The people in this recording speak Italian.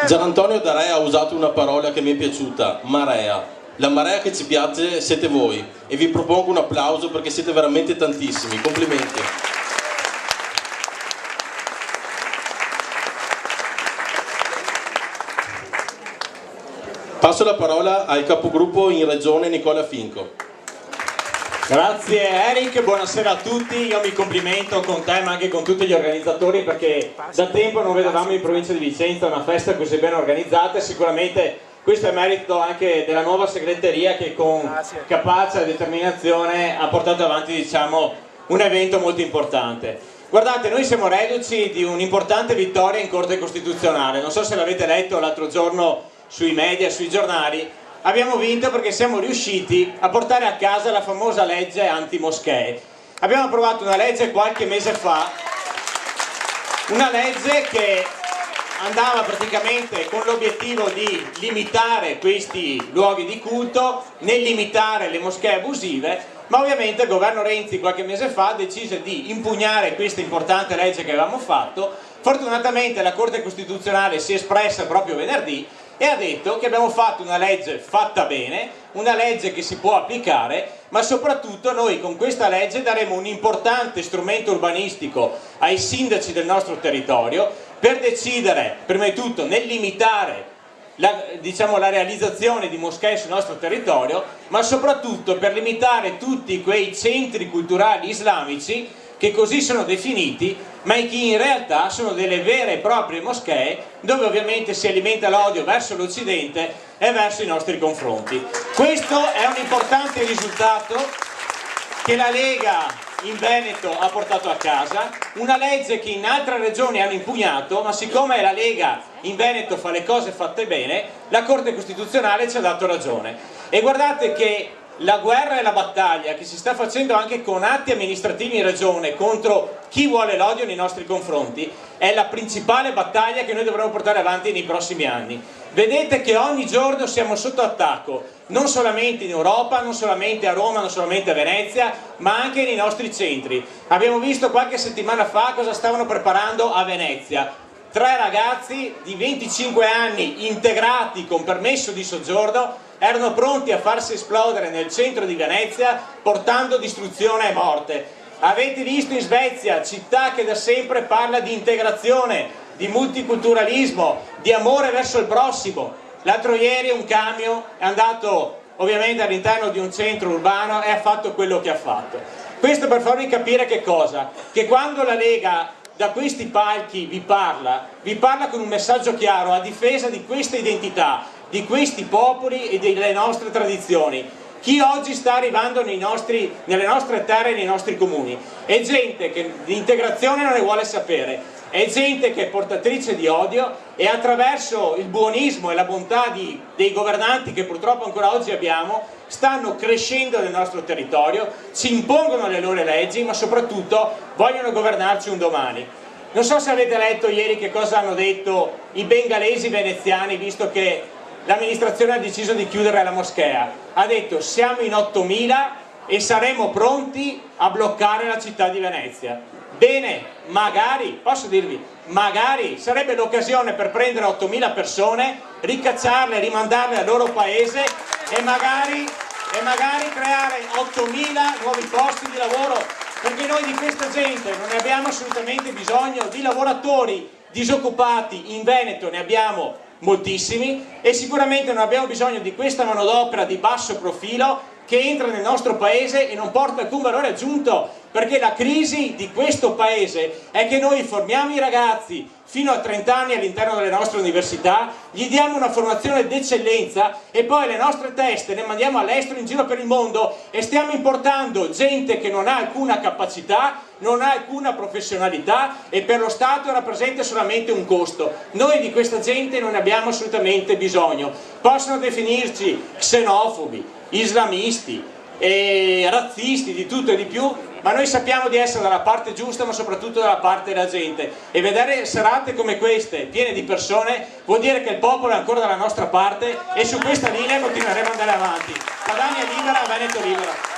Gianantonio D'Area ha usato una parola che mi è piaciuta, marea. La marea che ci piace siete voi e vi propongo un applauso perché siete veramente tantissimi, complimenti. Passo la parola al capogruppo in regione Nicola Finco. Grazie Eric, buonasera a tutti, io mi complimento con te ma anche con tutti gli organizzatori perché da tempo non vedevamo in provincia di Vicenza una festa così ben organizzata e sicuramente questo è merito anche della nuova segreteria che con capacia e determinazione ha portato avanti, diciamo, un evento molto importante. Guardate, noi siamo reduci di un'importante vittoria in Corte Costituzionale, non so se l'avete letto l'altro giorno sui media, sui giornali. Abbiamo vinto perché siamo riusciti a portare a casa la famosa legge anti-moschee. Abbiamo approvato una legge qualche mese fa, una legge che andava praticamente con l'obiettivo di limitare questi luoghi di culto, nel limitare le moschee abusive, ma ovviamente il governo Renzi qualche mese fa decise di impugnare questa importante legge che avevamo fatto. Fortunatamente la Corte Costituzionale si è espressa proprio venerdì e ha detto che abbiamo fatto una legge fatta bene, una legge che si può applicare, ma soprattutto noi con questa legge daremo un importante strumento urbanistico ai sindaci del nostro territorio per decidere, prima di tutto, nel limitare la realizzazione di moschee sul nostro territorio, ma soprattutto per limitare tutti quei centri culturali islamici che così sono definiti, ma che in realtà sono delle vere e proprie moschee dove ovviamente si alimenta l'odio verso l'Occidente e verso i nostri confronti. Questo è un importante risultato che la Lega in Veneto ha portato a casa, una legge che in altre regioni hanno impugnato, ma siccome la Lega in Veneto fa le cose fatte bene, la Corte Costituzionale ci ha dato ragione. E guardate che la guerra e la battaglia che si sta facendo anche con atti amministrativi in regione contro chi vuole l'odio nei nostri confronti è la principale battaglia che noi dovremo portare avanti nei prossimi anni. Vedete che ogni giorno siamo sotto attacco, non solamente in Europa, non solamente a Roma, non solamente a Venezia, ma anche nei nostri centri. Abbiamo visto qualche settimana fa cosa stavano preparando a Venezia. 3 ragazzi di 25 anni integrati con permesso di soggiorno erano pronti a farsi esplodere nel centro di Venezia portando distruzione e morte. Avete visto in Svezia, città che da sempre parla di integrazione, di multiculturalismo, di amore verso il prossimo. L'altro ieri un camion è andato ovviamente all'interno di un centro urbano e ha fatto quello che ha fatto. Questo per farvi capire che cosa? Che quando la Lega da questi palchi vi parla con un messaggio chiaro a difesa di questa identità, di questi popoli e delle nostre tradizioni. Chi oggi sta arrivando nelle nostre terre e nei nostri comuni è gente che di integrazione non ne vuole sapere, è gente che è portatrice di odio e attraverso il buonismo e la bontà dei governanti che purtroppo ancora oggi abbiamo stanno crescendo nel nostro territorio, ci impongono le loro leggi ma soprattutto vogliono governarci un domani. Non so se avete letto ieri che cosa hanno detto i bengalesi veneziani, visto che l'amministrazione ha deciso di chiudere la moschea. Ha detto: siamo in 8000 e saremo pronti a bloccare la città di Venezia. Bene, magari, posso dirvi, magari sarebbe l'occasione per prendere 8000 persone, ricacciarle, rimandarle al loro paese e magari creare 8000 nuovi posti di lavoro, perché noi di questa gente non ne abbiamo assolutamente bisogno, di lavoratori disoccupati in Veneto ne abbiamo moltissimi e sicuramente non abbiamo bisogno di questa manodopera di basso profilo che entra nel nostro paese e non porta alcun valore aggiunto, perché la crisi di questo paese è che noi formiamo i ragazzi fino a 30 anni all'interno delle nostre università, gli diamo una formazione d'eccellenza e poi le nostre teste le mandiamo all'estero in giro per il mondo e stiamo importando gente che non ha alcuna capacità, non ha alcuna professionalità e per lo Stato rappresenta solamente un costo. Noi di questa gente non ne abbiamo assolutamente bisogno. Possono definirci xenofobi, islamisti, razzisti, di tutto e di più, ma noi sappiamo di essere dalla parte giusta ma soprattutto dalla parte della gente e vedere serate come queste piene di persone vuol dire che il popolo è ancora dalla nostra parte e su questa linea continueremo ad andare avanti. Padania libera, Veneto libera.